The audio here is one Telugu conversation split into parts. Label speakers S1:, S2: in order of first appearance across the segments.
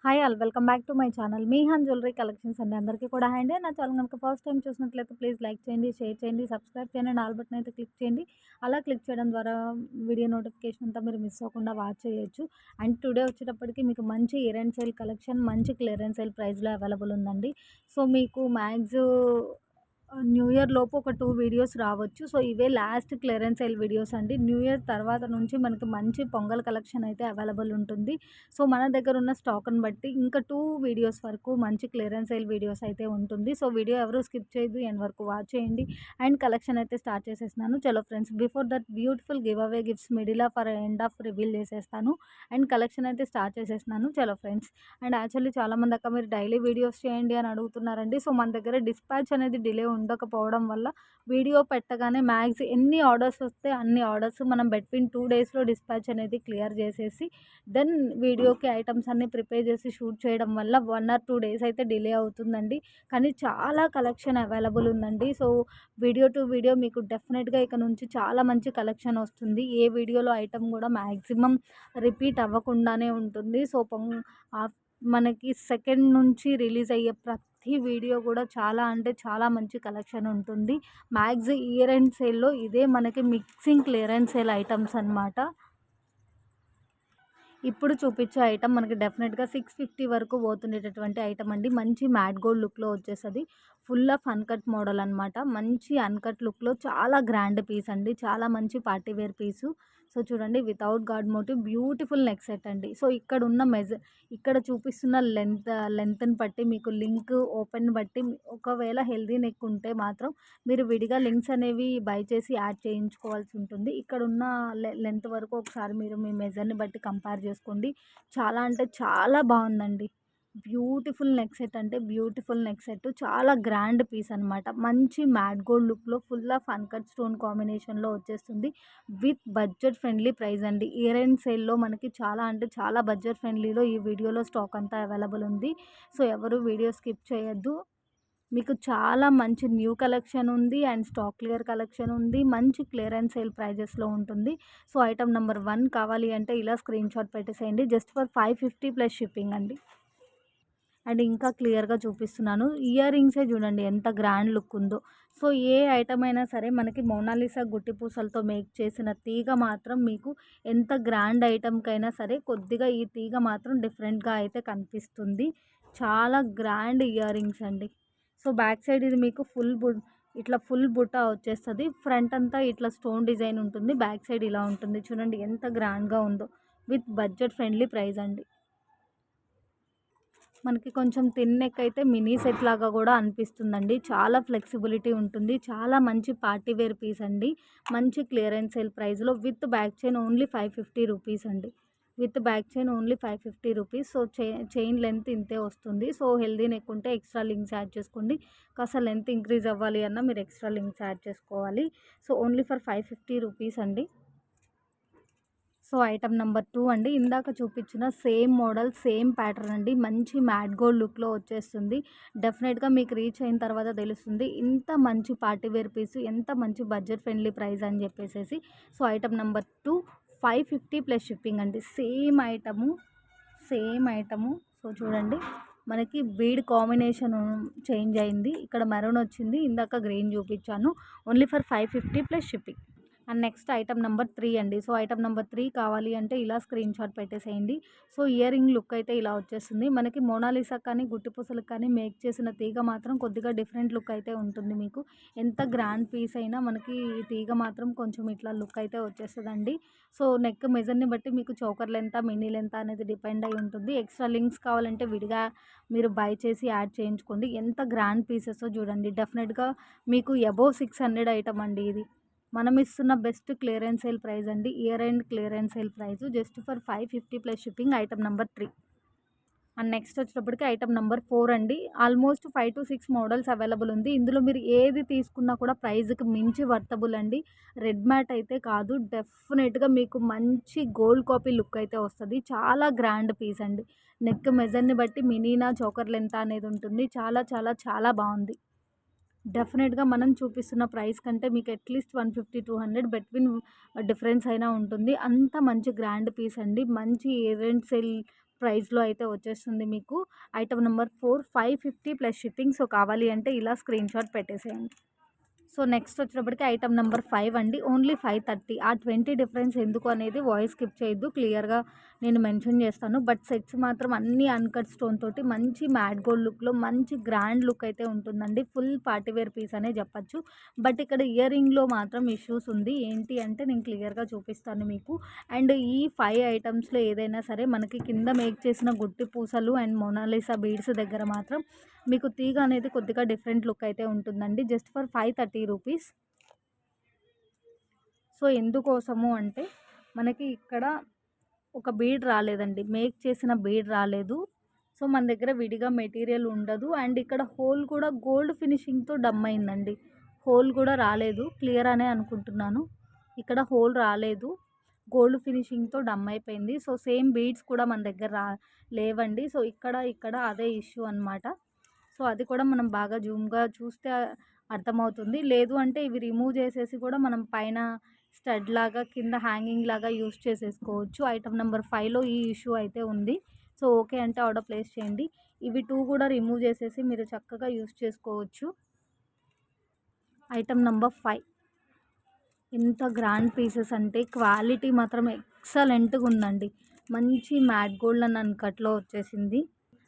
S1: Hi all welcome back to my channel Meehan jewellery collections అండి. అందరికీ కూడా హాయ్ అండి. నా ఛానల్ కనుక ఫస్ట్ టైం చూసినట్లయితే ప్లీజ్ లైక్ చేయండి, షేర్ చేయండి, సబ్స్క్రైబ్ చేయండి అండ్ ఆల్ బటన్ అయితే క్లిక్ చేయండి. అలా క్లిక్ చేయడం ద్వారా వీడియో నోటిఫికేషన్ అంతా మీరు మిస్ అవ్వకుండా వాచ్ చేయొచ్చు. అండ్ టుడే వచ్చేటప్పటికి మీకు మంచి ఇయర్ అండ్ సేల్ కలెక్షన్ మంచి క్లియరెన్స్ సేల్ ప్రైస్లో అవైలబుల్ ఉందండి. సో మీకు న్యూ ఇయర్ లోపు ఒక 2 వీడియోస్ రావచ్చు. సో ఇవే లాస్ట్ క్లియరెన్స్ సేల్ వీడియోస్ అండి. న్యూ ఇయర్ తర్వాత నుంచి మనకి మంచి పొంగల్ కలెక్షన్ అయితే అవైలబుల్ ఉంటుంది. సో మన దగ్గర ఉన్న స్టాక్‌ని బట్టి ఇంకా 2 వీడియోస్ వరకు మంచి క్లియరెన్స్ సేల్ వీడియోస్ అయితే ఉంటుంది. సో వీడియో ఎవరు స్కిప్ చేయొద్దు, ఎండ్ వరకు వాచ్ చేయండి. అండ్ కలెక్షన్ అయితే స్టార్ట్ చేసేస్తున్నాను. చలో friends, before that beautiful giveaway gifts middle of or end of reveal చేసేస్తాను. అండ్ కలెక్షన్ అయితే స్టార్ట్ చేసేస్తున్నాను. చలో ఫ్రెండ్స్, అండ్ యాక్చువల్లీ చాలామంది అక్క మీరు డైలీ వీడియోస్ చేయండి అని అడుగుతున్నారండి. సో మన దగ్గర డిస్పాచ్ అనేది డిలే ఉండకపోవడం వల్ల వీడియో పెట్టగానే ఎన్ని ఆర్డర్స్ వస్తే అన్ని ఆర్డర్స్ మనం బిట్వీన్ 2 డేస్లో డిస్పాచ్ అనేది క్లియర్ చేసేసి దెన్ వీడియోకి ఐటమ్స్ అన్నీ ప్రిపేర్ చేసి షూట్ చేయడం వల్ల 1 ఆర్ 2 డేస్ అయితే డిలే అవుతుందండి. కానీ చాలా కలెక్షన్ అవైలబుల్ ఉందండి. సో వీడియో టు వీడియో మీకు డెఫినెట్గా ఇక నుంచి చాలా మంచి కలెక్షన్ వస్తుంది. ఏ వీడియోలో ఐటమ్ కూడా మ్యాక్సిమం రిపీట్ అవ్వకుండానే ఉంటుంది. సో మనకి సెకండ్ నుంచి రిలీజ్ అయ్యే ప్రతి వీడియో కూడా చాలా అంటే చాలా మంచి కలెక్షన్ ఉంటుంది. ఇయర్ ఎండ్ సేల్‌లో ఇదే మనకి మిక్సింగ్ క్లియరెన్స్ సేల్ ఐటమ్స్ అనమాట. ఇప్పుడు చూపించే ఐటమ్ మనకి డెఫినెట్‌గా 650 వరకు పోతుండేటటువంటి ఐటమ్ అండి. మంచి మ్యాట్ గోల్డ్ లుక్‌లో వచ్చేస్తది. ఫుల్ ఆఫ్ అన్‌కట్ మోడల్ అనమాట. మంచి అన్‌కట్ లుక్‌లో చాలా గ్రాండ్ పీస్ అండి. చాలా మంచి పార్టీ వేర్ పీసు. సో చూడండి, without god motif beautiful neck set అండి. సో ఇక్కడ చూపిస్తున్న లెంత్‌ని బట్టి మీకు లింక్ ఓపెన్ బట్టి ఒకవేళ హెల్తీ నెక్ ఉంటే మాత్రం మీరు విడిగా లింక్స్ అనేవి బై చేసి యాడ్ చేయించుకోవాల్సి ఉంటుంది. ఇక్కడున్న లెంత్ వరకు ఒకసారి మీరు మీ మెజర్‌ని బట్టి కంపేర్ చేసుకోండి. చాలా అంటే చాలా బాగుందండి. బ్యూటిఫుల్ నెక్ సెట్ అంటే బ్యూటిఫుల్ నెక్ సెట్. చాలా గ్రాండ్ పీస్ అనమాట. మంచి మ్యాట్ గోల్డ్ లుక్‌లో ఫుల్ ఆఫ్ అన్‌కట్ స్టోన్ కాంబినేషన్‌లో వచ్చేస్తుంది. విత్ బడ్జెట్ ఫ్రెండ్లీ ప్రైస్ అండి. ఇయర్ ఎండ్ సేల్‌లో మనకి చాలా అంటే చాలా బడ్జెట్ ఫ్రెండ్లీలో ఈ వీడియోలో స్టాక్ అంతా అవైలబుల్ ఉంది. సో ఎవరు వీడియో స్కిప్ చేయొద్దు. మీకు చాలా మంచి న్యూ కలెక్షన్ ఉంది అండ్ స్టాక్ క్లియర్ కలెక్షన్ ఉంది. మంచి క్లియరెన్స్ సేల్ ప్రైజెస్‌లో ఉంటుంది. సో ఐటమ్ నెంబర్ 1 కావాలి అంటే ఇలా స్క్రీన్‌షాట్ పెట్టేసేయండి. జస్ట్ ఫర్ 550 ప్లస్ షిప్పింగ్ అండి. అండ్ ఇంకా క్లియర్‌గా చూపిస్తున్నాను. ఇయర్ రింగ్సే చూడండి ఎంత గ్రాండ్ లుక్ ఉందో. సో ఏ ఐటమ్ అయినా సరే మనకి మోనాలిసా గుట్టి పూసలతో మేక్ చేసిన తీగ మాత్రం మీకు ఎంత గ్రాండ్ ఐటమ్‌కైనా సరే కొద్దిగా ఈ తీగ మాత్రం డిఫరెంట్‌గా అయితే కనిపిస్తుంది. చాలా గ్రాండ్ ఇయర్ రింగ్స్ అండి. సో బ్యాక్ సైడ్ ఇది మీకు ఇట్లా ఫుల్ బుట్ట వచ్చేస్తది. ఫ్రంట్ అంతా ఇట్లా స్టోన్ డిజైన్ ఉంటుంది. బ్యాక్ సైడ్ ఇలా ఉంటుంది. చూడండి ఎంత గ్రాండ్‌గా ఉందో. విత్ బడ్జెట్ ఫ్రెండ్లీ ప్రైస్ అండి. మనకి కొంచెం థిన్ నెక్ అయితే మినీ సెట్ లాగా కూడా అనిపిస్తుందండి. చాలా ఫ్లెక్సిబిలిటీ ఉంటుంది. చాలా మంచి పార్టీ వేర్ పీస్ అండి. మంచి క్లియరెన్స్ సేల్ ప్రైస్‌లో with back chain only 550 rupees అండి. With back chain only 550 rupees. So chain length ఇంతే వస్తుంది. సో హెల్తీ నెక్ ఉంటే ఎక్స్ట్రా లింక్స్ యాడ్ చేసుకోండి. కాస్త లెంత్ ఇంక్రీజ్ అవ్వాలి అన్నా మీరు ఎక్స్ట్రా లింక్స్ యాడ్ చేసుకోవాలి. సో ఓన్లీ ఫర్ 550 రూపీస్ అండి. సో ఐటమ్ నెంబర్ 2 అండి. ఇందాక చూపించిన సేమ్ మోడల్ సేమ్ ప్యాటర్న్ అండి. మంచి మ్యాట్ గోల్డ్ లుక్‌లో వచ్చేస్తుంది. డెఫినెట్‌గా మీకు రీచ్ అయిన తర్వాత తెలుస్తుంది ఇంత మంచి పార్టీ వేర్ పీస్ ఎంత మంచి బడ్జెట్ ఫ్రెండ్లీ ప్రైస్ అని చెప్పేసేసి. So item number 2 550 plus shipping అండి. Same item. సో చూడండి, మనకి బీడ్ కాంబినేషన్ చేంజ్ అయింది. ఇక్కడ మెరూన్ వచ్చింది. ఇందాక గ్రీన్ చూపించాను. Only for 550 plus shipping. And next item number 3 అండి. సో ఐటమ్ నెంబర్ 3 కావాలి అంటే ఇలా స్క్రీన్‌షాట్ పెట్టేసేయండి. సో ఇయర్ రింగ్ లుక్ అయితే ఇలా వచ్చేస్తుంది. మనకి మోనాలిసా కానీ గుట్టి పూసలకు కానీ మేక్ చేసిన తీగ మాత్రం కొద్దిగా డిఫరెంట్ లుక్ అయితే ఉంటుంది మీకు. ఎంత గ్రాండ్ పీస్ అయినా మనకి ఈ తీగ మాత్రం కొంచెం ఇట్లా లుక్ అయితే వచ్చేస్తదండి. సో నెక్ మెజర్‌ని బట్టి మీకు చోకర్ లెంతా, మినీ లెంతా అనేది డిపెండ్ అయి ఉంటుంది. ఎక్స్ట్రా లింక్స్ కావాలంటే విడిగా మీరు బై చేసి యాడ్ చేయించుకోండి. ఎంత గ్రాండ్ పీసెసో చూడండి. డెఫినెట్‌గా మీకు అబోవ్ 600 ఐటమ్ అండి ఇది. మనం ఇస్తున్న బెస్ట్ క్లియరెన్స్ సేల్ ప్రైస్ అండి. Year end clearance sale price just for 550 plus shipping. Item number 3. And next వచ్చేటప్పటికి ఐటమ్ నెంబర్ 4 అండి. ఆల్మోస్ట్ 5-6 మోడల్స్ అవైలబుల్ ఉంది. ఇందులో మీరు ఏది తీసుకున్నా కూడా ప్రైస్‌కి మించి వర్తబుల్ అండి. రెడ్ మ్యాట్ అయితే కాదు. డెఫినెట్‌గా మీకు మంచి గోల్డ్ కాపీ లుక్ అయితే వస్తది. చాలా గ్రాండ్ పీస్ అండి. నెక్ మెజర్‌ని బట్టి మినీనా, చోకర్ లెంతా అనేది ఉంటుంది. చాలా చాలా చాలా బాగుంది. డెఫినెట్‌గా మనం చూపిస్తున్న ప్రైస్ కంటే మీకు అట్‌లీస్ట్ 150, 200 డిఫరెన్స్ అయినా ఉంటుంది. అంత మంచి గ్రాండ్ పీస్ అండి. మంచి ఈవెంట్ సేల్ ప్రైస్‌లో అయితే వచ్చేస్తుంది మీకు. Item number 4 550 plus shipping. So, కావాలి అంటే ఇలా స్క్రీన్‌షాట్ పెట్టేసేయండి. సో, నెక్స్ట్ వచ్చేటప్పటికి ఐటెమ్ నంబర్ 5 అండి. ఓన్లీ 530. ఆ 20 డిఫరెన్స్ ఎందుకు అనేది వాయిస్ స్కిప్ చేయొద్దు. క్లియర్‌గా నేను మెన్షన్ చేస్తాను. బట్ సెట్స్ మాత్రం అన్నీ అన్‌కట్ స్టోన్ తోటి మంచి మ్యాట్ గోల్డ్ లుక్‌లో మంచి గ్రాండ్ లుక్ అయితే ఉంటుందండి. ఫుల్ పార్టీ వేర్ పీస్ అనే చెప్పొచ్చు. బట్ ఇక్కడ ఇయర్ రింగ్‌లో మాత్రం ఇష్యూస్ ఉంది. ఏంటి అంటే నేను క్లియర్‌గా చూపిస్తాను మీకు. అండ్ ఈ 5 ఐటెమ్స్‌లో ఏదైనా సరే మనకి కింద మేక్ చేసిన గుట్టి పూసలు అండ్ మొనాలిసా బీడ్స్ దగ్గర మాత్రం మీకు తీగ అనేది కొద్దిగా డిఫరెంట్ లుక్ అయితే ఉంటుందండి. Just for 530 rupees. సో, ఎందుకోసము అంటే మనకి ఇక్కడ ఒక బీడ్ రాలేదండి. మేక్ చేసిన బీడ్ రాలేదు. సో, మన దగ్గర విడిగా మెటీరియల్ ఉండదు. అండ్ ఇక్కడ హోల్ కూడా గోల్డ్ ఫినిషింగ్‌తో డమ్ అయిందండి. హోల్ కూడా రాలేదు. క్లియర్ అనే అనుకుంటున్నాను. ఇక్కడ హోల్ రాలేదు. గోల్డ్ ఫినిషింగ్‌తో డమ్ అయిపోయింది. సో, సేమ్ బీడ్స్ కూడా మన దగ్గర లేవండి. సో, ఇక్కడ అదే ఇష్యూ అనమాట. సో, అది కూడా మనం బాగా జూమ్‌గా చూస్తే అర్థమవుతుంది. లేదు అంటే ఇవి రిమూవ్ చేసేసి కూడా మనం పైన స్టడ్ లాగా కింద హ్యాంగింగ్ లాగా యూజ్ చేసేసుకోవచ్చు. ఐటెమ్ నెంబర్ 5లో ఈ ఇష్యూ అయితే ఉంది. సో, ఓకే అంటే ఆర్డర్ ప్లేస్ చేయండి. ఇవి 2 కూడా రిమూవ్ చేసేసి మీరు చక్కగా యూజ్ చేసుకోవచ్చు. ఐటెమ్ నంబర్ 5 ఎంత గ్రాండ్ పీసెస్ అంటే క్వాలిటీ మాత్రం ఎక్సలెంట్‌గా ఉందండి. మంచి మ్యాట్ గోల్డ్ అండ్ అన్‌కట్‌లో వచ్చేసింది.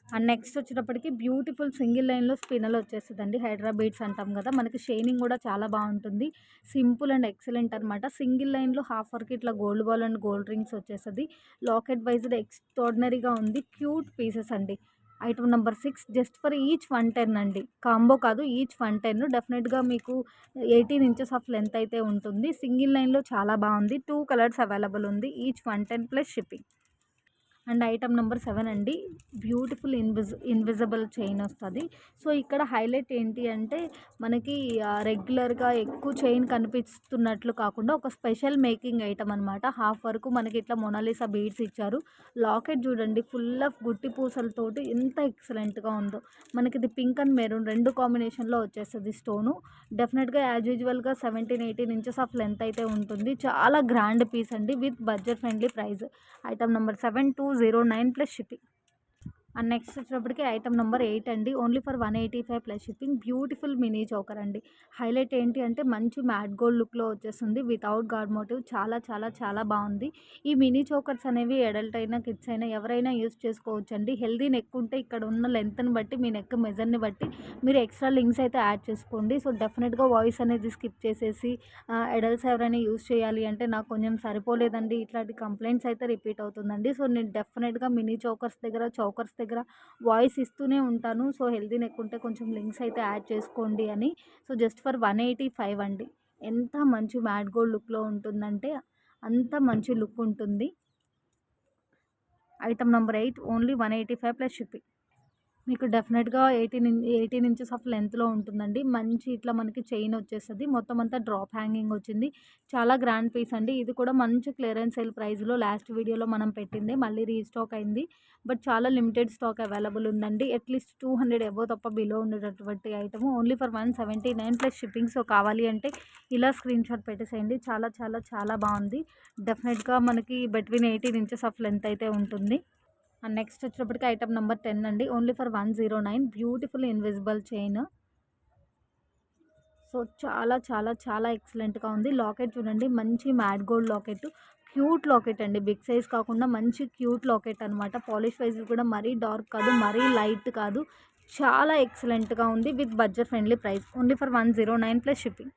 S1: అండ్ నెక్స్ట్ వచ్చేటప్పటికి బ్యూటిఫుల్ సింగిల్ లైన్‌లో స్పిన్నల్ వచ్చేస్తదండి. హైడ్రా బీడ్స్ అంటాం కదా! మనకి షైనింగ్ కూడా చాలా బావుంటుంది. సింపుల్ అండ్ ఎక్సలెంట్ అనమాట. సింగిల్ లైన్‌లో హాఫ్ వర్క్ ఇట్లా gold ball and gold rings వచ్చేస్తది. లాకెట్ వైస్‌డ్ ఎక్స్ట్రార్డినరీగా ఉంది. క్యూట్ పీసెస్ అండి. Item number 6 just for each 110 అండి. కాంబో కాదు ఈచ్ 110 డెఫినెట్‌గా మీకు 18 ఇంచెస్ ఆఫ్ లెంత్ అయితే ఉంటుంది. సింగిల్ లైన్‌లో చాలా బావుంది. 2 కలర్స్ అవైలబుల్ ఉంది. Each 110 plus shipping. And item number 7 అండి. బ్యూటిఫుల్ ఇన్విజిబుల్ చైన్ వస్తది. సో, ఇక్కడ హైలైట్ ఏంటి అంటే మనకి రెగ్యులర్‌గా ఎక్కువ చైన్ కనిపిస్తున్నట్లు కాకుండా ఒక స్పెషల్ మేకింగ్ ఐటమ్ అనమాట. హాఫ్ వరకు మనకి ఇట్లా మొనాలిసా బీడ్స్ ఇచ్చారు. లాకెట్ చూడండి ఫుల్ ఆఫ్ గుట్టి పూసలతోటి ఎంత ఎక్సలెంట్‌గా ఉందో. మనకిది పింక్ అండ్ మెరూన్ 2 కాంబినేషన్‌లో వచ్చేస్తది స్టోను. డెఫినెట్‌గా యాజ్ యూజువల్‌గా 17, 18 ఇంచెస్ ఆఫ్ లెంత్ అయితే ఉంటుంది. చాలా గ్రాండ్ పీస్ అండి with budget friendly price. Item number 7209 plus shipping. And next వచ్చేటప్పటికి ఐటమ్ నెంబర్ 8 అండి. Only for 185 plus shipping. Beautiful mini choker అండి. హైలైట్ ఏంటి అంటే మంచి మ్యాట్ గోల్డ్ లుక్‌లో వచ్చేస్తుంది. వితౌట్ గాడ్ మోటివ్ చాలా చాలా చాలా బాగుంది. ఈ మినీ చోకర్స్ అనేవి అడల్ట్ అయినా కిడ్స్ అయినా ఎవరైనా యూజ్ చేసుకోవచ్చండి. హెల్తీ నెక్ ఉంటే ఇక్కడ ఉన్న లెంత్ని బట్టి మీ నెక్ మెజర్ని బట్టి మీరు ఎక్స్ట్రా లింక్స్ అయితే యాడ్ చేసుకోండి. సో, డెఫినెట్‌గా వాయిస్ అనేది స్కిప్ చేసేసి అడల్ట్స్ ఎవరైనా యూజ్ చేయాలి అంటే నాకు కొంచెం సరిపోలేదండి ఇట్లాంటి కంప్లైంట్స్ అయితే రిపీట్ అవుతుందండి. సో, నేను డెఫినెట్‌గా మినీ చోకర్స్ దగ్గర వాయిస్ ఇస్తూనే ఉంటాను. సో, హెల్తీ నెక్ ఉంటే కొంచెం లింక్స్ అయితే యాడ్ చేసుకోండి అని. సో, జస్ట్ ఫర్ 185 అండి. ఎంత మంచి మ్యాట్ గోల్డ్ లుక్‌లో ఉంటుందంటే అంత మంచి లుక్ ఉంటుంది. Item number 8 only 185 plus shipping. మీకు డెఫినెట్‌గా 18 ఇంచెస్ ఆఫ్ లెంత్‌లో ఉంటుందండి. మంచి ఇట్లా మనకి చైన్ వచ్చేస్తది. మొత్తం అంతా డ్రాప్ హ్యాంగింగ్ వచ్చింది. చాలా గ్రాండ్ పీస్ అండి. ఇది కూడా మంచి క్లియరెన్స్ సేల్ ప్రైస్‌లో లాస్ట్ వీడియోలో మనం పెట్టిందే మళ్ళీ రీస్టాక్ అయింది. బట్ చాలా లిమిటెడ్ స్టాక్ అవైలబుల్ ఉందండి. అట్‌లీస్ట్ 200 అబోవ్ తప్ప బిలో ఉండేటటువంటి item only for 179 plus shipping. So, కావాలి అంటే ఇలా స్క్రీన్‌షాట్ పెట్టేసేయండి. చాలా చాలా చాలా బాగుంది. డెఫినెట్‌గా మనకి బిట్వీన్ 18 ఇంచెస్ ఆఫ్ లెంత్ అయితే ఉంటుంది. అండ్ నెక్స్ట్ వచ్చేటప్పటికి ఐటమ్ నెంబర్ 10 అండి. Only for 109 beautiful invisible chain. So, చాలా చాలా చాలా ఎక్సలెంట్‌గా ఉంది. లాకెట్ చూడండి మంచి matte gold locket. Cute locket అండి. బిగ్ సైజ్ కాకుండా మంచి క్యూట్ లాకెట్ అనమాట. పాలిష్ వైజ్ కూడా మరీ డార్క్ కాదు, మరీ లైట్ కాదు. చాలా ఎక్సలెంట్‌గా ఉంది with budget friendly price. Only for 109 plus shipping.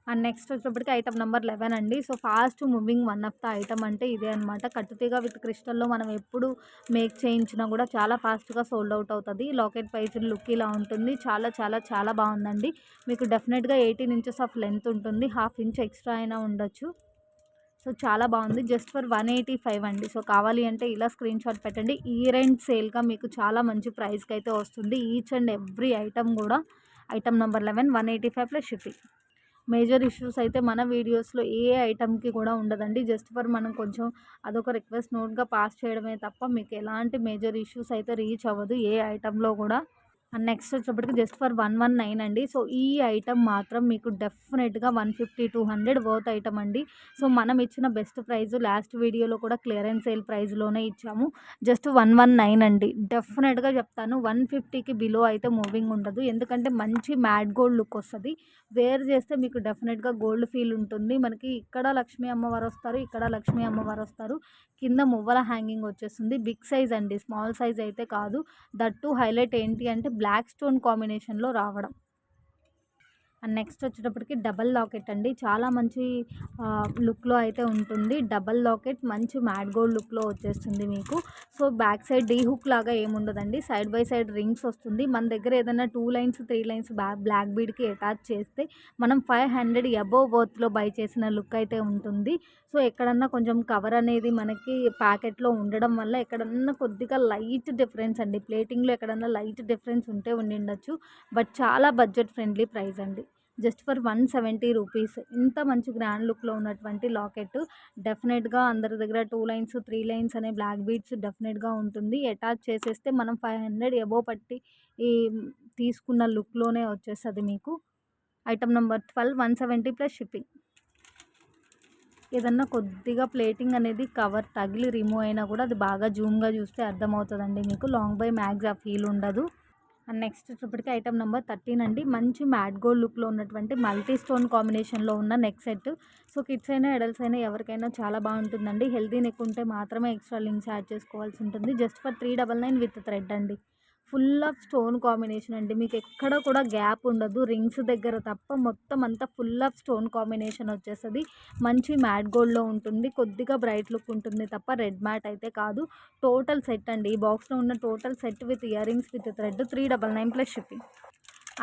S1: And next వచ్చేటప్పటికి ఐటమ్ నెంబర్ 11 అండి. So, fast moving one of the item అంటే ఇదే అనమాట. కట్టుతీగ విత్ క్రిస్టల్‌లో మనం ఎప్పుడు మేక్ చేయించినా కూడా చాలా ఫాస్ట్‌గా సోల్డ్ అవుట్ అవుతది. లాకెట్ పైన లుక్ ఇలా ఉంటుంది. చాలా చాలా చాలా బాగుందండి. మీకు డెఫినెట్‌గా 18 ఇంచెస్ ఆఫ్ లెంత్ ఉంటుంది. హాఫ్ ఇంచ్ ఎక్స్ట్రా అయినా ఉండొచ్చు. సో, చాలా బాగుంది. జస్ట్ ఫర్ 185 అండి. సో, కావాలి అంటే ఇలా స్క్రీన్‌షాట్ పెట్టండి. ఇయర్ ఎండ్ సేల్‌గా మీకు చాలా మంచి ప్రైస్‌కి అయితే వస్తుంది. ఈచ్ అండ్ ఎవ్రీ ఐటమ్ కూడా item number 11 185 plus shipping. Major issues అయితే మన వీడియోస్‌లో ఏ ఐటెమ్‌కి కూడా ఉండదండి. జస్ట్ ఫర్ మనం కొంచెం అదొక రిక్వెస్ట్ నోట్‌గా పాస్ చేయడమే తప్ప మీకు ఎలాంటి మేజర్ ఇష్యూస్ అయితే రీచ్ అవ్వదు ఏ ఐటెమ్‌లో కూడా. అండ్ నెక్స్ట్ వచ్చేటప్పటికి జస్ట్ ఫర్ 119 అండి. సో ఈ ఐటమ్ మాత్రం మీకు డెఫినెట్‌గా 150, 200 వర్త్ ఐటమ్ అండి. సో మనం ఇచ్చిన బెస్ట్ ప్రైస్ లాస్ట్ వీడియోలో కూడా క్లియరెన్స్ సేల్ ప్రైస్‌లోనే ఇచ్చాము. జస్ట్ 119 అండి. డెఫినెట్‌గా చెప్తాను 150కి బిలో అయితే మూవింగ్ ఉండదు. ఎందుకంటే మంచి మ్యాట్ గోల్డ్ లుక్ వస్తది. వేర్ చేస్తే మీకు డెఫినెట్‌గా గోల్డ్ ఫీల్ ఉంటుంది. మనకి ఇక్కడ లక్ష్మీ అమ్మవారు వస్తారు. ఇక్కడ లక్ష్మీ అమ్మవారు వస్తారు. కింద మువ్వల హ్యాంగింగ్ వచ్చేస్తుంది. బిగ్ సైజ్ అండి. స్మాల్ సైజ్ అయితే కాదు. దట్ టు హైలైట్ ఏంటి అంటే బ్లాక్ స్టోన్ కాంబినేషన్‌లో రావడం. అండ్ నెక్స్ట్ వచ్చేటప్పటికి డబల్ లాకెట్ అండి. చాలా మంచి లుక్‌లో అయితే ఉంటుంది. డబల్ లాకెట్ మంచి మ్యాట్ గోల్డ్ లుక్‌లో వచ్చేస్తుంది మీకు. So back side D hook లాగా ఏముండదండి. సైడ్ బై సైడ్ రింగ్స్ వస్తుంది. మన దగ్గర ఏదైనా 2 లైన్స్, 3 లైన్స్ బ్లాక్ బీడ్‌కి అటాచ్ చేస్తే మనం 500 అబోవ్ వర్త్‌లో బై చేసిన లుక్ అయితే ఉంటుంది. సో ఎక్కడన్నా కొంచెం కవర్ అనేది మనకి ప్యాకెట్‌లో ఉండడం వల్ల ఎక్కడన్నా కొద్దిగా లైట్ డిఫరెన్స్ అండి. ప్లేటింగ్‌లో ఎక్కడన్నా లైట్ డిఫరెన్స్ ఉంటే ఉండిండొచ్చు. బట్ చాలా బడ్జెట్ ఫ్రెండ్లీ ప్రైస్ అండి. Just for 170 rupees. ఇంత మంచి గ్రాండ్ లుక్‌లో ఉన్నటువంటి లాకెట్ డెఫినెట్‌గా అందరి దగ్గర 2 లైన్స్, 3 లైన్స్ అనే బ్లాక్ బీడ్స్ డెఫినెట్‌గా ఉంటుంది. అటాచ్ చేసేస్తే మనం 500 అబోవ్ పట్టి ఈ తీసుకున్న లుక్‌లోనే వచ్చేస్తది మీకు. Item number 12 170 plus shipping. ఏదన్నా కొద్దిగా ప్లేటింగ్ అనేది కవర్ తగిలి రిమూవ్ అయినా కూడా అది బాగా జూమ్‌గా చూస్తే అర్థమవుతదండి మీకు. లాంగ్ బై మ్యాగ్స్ ఆ ఫీల్ ఉండదు. అండ్ నెక్స్ట్ వచ్చేటప్పటికి ఐటమ్ నెంబర్ 13 అండి. మంచి మ్యాట్ గోల్డ్ లుక్‌లో ఉన్నటువంటి మల్టీ స్టోన్ కాంబినేషన్‌లో ఉన్న నెక్ సెట్. సో కిడ్స్ అయినా, అడల్ట్స్ అయినా ఎవరికైనా చాలా బాగుంటుందండి. హెల్తీ నెక్ ఉంటే మాత్రమే ఎక్స్ట్రా లింక్స్ యాడ్ చేసుకోవాల్సి ఉంటుంది. జస్ట్ ఫర్ 399 విత్ థ్రెడ్ అండి. ఫుల్ ఆఫ్ స్టోన్ కాంబినేషన్ అండి. మీకు ఎక్కడ కూడా గ్యాప్ ఉండదు. రింగ్స్ దగ్గర తప్ప మొత్తం అంతా ఫుల్ ఆఫ్ స్టోన్ కాంబినేషన్ వచ్చేస్తది. మంచి మ్యాట్ గోల్డ్‌లో ఉంటుంది. కొద్దిగా బ్రైట్ లుక్ ఉంటుంది తప్ప రెడ్ మ్యాట్ అయితే కాదు. టోటల్ సెట్ అండి. ఈ బాక్స్‌లో ఉన్న total set with ear rings with thread 399 plus shipping.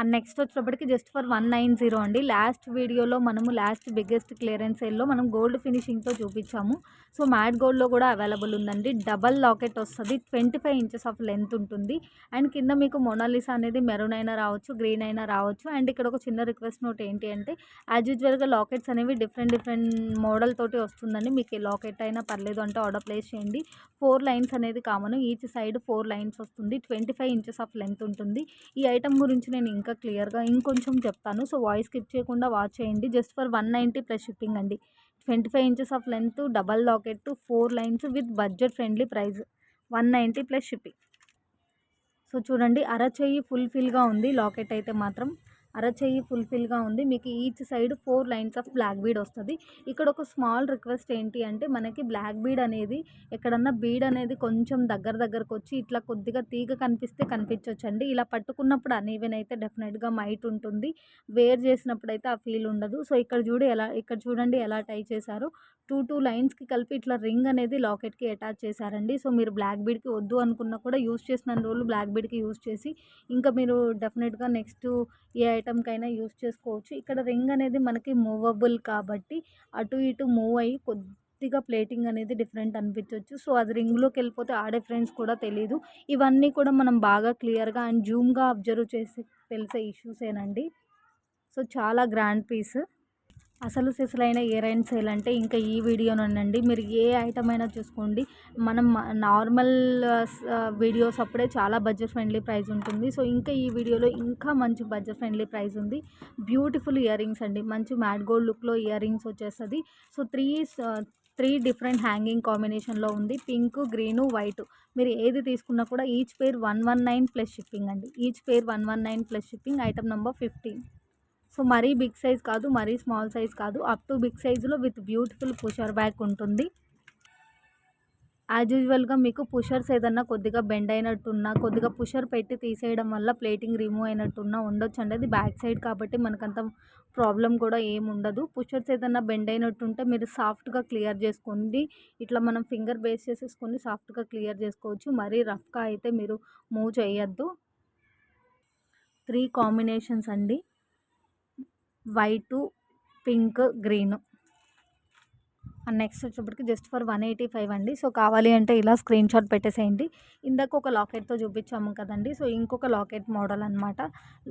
S1: And next వచ్చేటప్పటికి జస్ట్ ఫర్ 190 అండి. లాస్ట్ వీడియోలో మనము లాస్ట్ బిగ్గెస్ట్ క్లియరెన్స్ సేల్‌లో మనం గోల్డ్ ఫినిషింగ్‌తో చూపించాము. సో మ్యాట్ గోల్డ్‌లో కూడా అవైలబుల్ ఉందండి. డబల్ లాకెట్ వస్తది. 25 ఇంచెస్ ఆఫ్ లెంత్ ఉంటుంది. అండ్ కింద మీకు మొనాలిసా అనేది మెరూన్ అయినా రావచ్చు, గ్రీన్ అయినా రావచ్చు. అండ్ ఇక్కడ ఒక చిన్న రిక్వెస్ట్ నోట్ ఏంటి అంటే యాజ్ యూజువల్‌గా లాకెట్స్ అనేవి డిఫరెంట్ మోడల్ తోటి వస్తుందండి. మీకు ఏ లాకెట్ అయినా పర్లేదు అంటే ఆర్డర్ ప్లేస్ చేయండి. 4 లైన్స్ అనేది కామన్. ఈచ్ సైడ్ 4 లైన్స్ వస్తుంది. 25 ఇంచెస్ ఆఫ్ లెంత్ ఉంటుంది. ఈ ఐటమ్ గురించి నేను ఇంకా క్లియర్‌గా ఇంకొంచెం చెప్తాను. సో వాయిస్ స్కిప్ చేయకుండా వాచ్ చేయండి. జస్ట్ ఫర్ 190 ప్లస్ షిప్పింగ్ అండి. 25 inches of length, double locket, 4 lines with budget friendly price 190 plus shipping. So చూడండి అరచెయ్యి ఫుల్‌ఫిల్‌గా ఉంది. లాకెట్ అయితే మాత్రం అరచెయ్యి ఫుల్‌ఫిల్‌గా ఉంది. మీకు each side 4 lines of black bead వస్తది. ఇక్కడ ఒక స్మాల్ రిక్వెస్ట్ ఏంటి అంటే మనకి బ్లాక్ బీడ్ అనేది ఎక్కడన్నా బీడ్ అనేది కొంచెం దగ్గరకొచ్చి ఇట్లా కొద్దిగా తీగ కనిపిస్తే కనిపించొచ్చండి. ఇలా పట్టుకున్నప్పుడు అన్‌ఈవెన్ అయితే డెఫినెట్‌గా మైట్ ఉంటుంది. వేర్ చేసినప్పుడైతే ఆ ఫీల్ ఉండదు. సో ఇక్కడ చూడండి ఎలా టై చేశారో 2 లైన్స్‌కి కలిపి ఇట్లా రింగ్ అనేది లాకెట్‌కి అటాచ్ చేశారండి. సో మీరు బ్లాక్ బీడ్‌కి వద్దు అనుకున్నా కూడా యూజ్ చేసినన్ని రోజులు బ్లాక్ బీడ్‌కి యూజ్ చేసి ఇంకా మీరు డెఫినెట్‌గా నెక్స్ట్ ఏ ఐటెమ్‌కైనా యూజ్ చేసుకోవచ్చు. ఇక్కడ రింగ్ అనేది మనకి మూవబుల్ కాబట్టి అటు ఇటు మూవ్ అయ్యి కొద్దిగా ప్లేటింగ్ అనేది డిఫరెంట్ అనిపించొచ్చు. సో అది రింగ్‌లోకి వెళ్ళిపోతే ఆ డిఫరెన్స్ కూడా తెలీదు. ఇవన్నీ కూడా మనం బాగా క్లియర్‌గా అండ్ జూమ్‌గా అబ్జర్వ్ చేసి తెలిసే ఇష్యూసేనండి. సో చాలా గ్రాండ్ పీస్. అసలు సిసలైన ఇయర్ అండ్ సేల్ అంటే ఇంకా ఈ వీడియోనేనండి. మీరు ఏ ఐటమ్ అయినా చూసుకోండి. మనం నార్మల్ వీడియోస్ అప్పుడే చాలా బడ్జెట్ ఫ్రెండ్లీ ప్రైస్ ఉంటుంది. సో ఇంకా ఈ వీడియోలో ఇంకా మంచి బడ్జెట్ ఫ్రెండ్లీ ప్రైస్ ఉంది. బ్యూటిఫుల్ ఇయర్ రింగ్స్ అండి. మంచి మ్యాట్ గోల్డ్ లుక్‌లో ఇయర్ రింగ్స్ వచ్చేస్తది. సో 3 డిఫరెంట్ హ్యాంగింగ్ కాంబినేషన్‌లో ఉంది. Pink, green, white. మీరు ఏది తీసుకున్నా కూడా ఈచ్ పేర్ 119 ప్లస్ షిప్పింగ్ అండి. ఈచ్ పేర్ 119 plus shipping. Item number 15. So మరీ బిగ్ సైజ్ కాదు, మరీ స్మాల్ సైజ్ కాదు. అప్ టు బిగ్ సైజ్‌లో విత్ బ్యూటిఫుల్ పుషర్ బ్యాక్ ఉంటుంది. యాజ్ యూజువల్‌గా మీకు పుషర్స్ ఏదన్నా కొద్దిగా బెండ్ అయినట్టున్నా, కొద్దిగా పుషర్ పెట్టి తీసేయడం వల్ల ప్లేటింగ్ రిమూవ్ అయినట్టున్నా ఉండొచ్చండి. అది బ్యాక్ సైడ్ కాబట్టి మనకంత ప్రాబ్లమ్ కూడా ఏముండదు. పుషర్స్ ఏదన్నా బెండ్ అయినట్టుంటే మీరు సాఫ్ట్‌గా క్లియర్ చేసుకోండి. ఇట్లా మనం ఫింగర్ బేస్ చేసేసుకొని సాఫ్ట్‌గా క్లియర్ చేసుకోవచ్చు. మరీ రఫ్‌గా అయితే మీరు మూవ్ చేయొద్దు. 3 కాంబినేషన్స్ అండి. White, pink, green. And next వచ్చేప్పటికి జస్ట్ ఫర్ 185 అండి. సో కావాలి అంటే ఇలా స్క్రీన్ షాట్ పెట్టేసేయండి. ఇందాక ఒక లాకెట్‌తో చూపించాము కదండీ. సో ఇంకొక లాకెట్ మోడల్ అనమాట.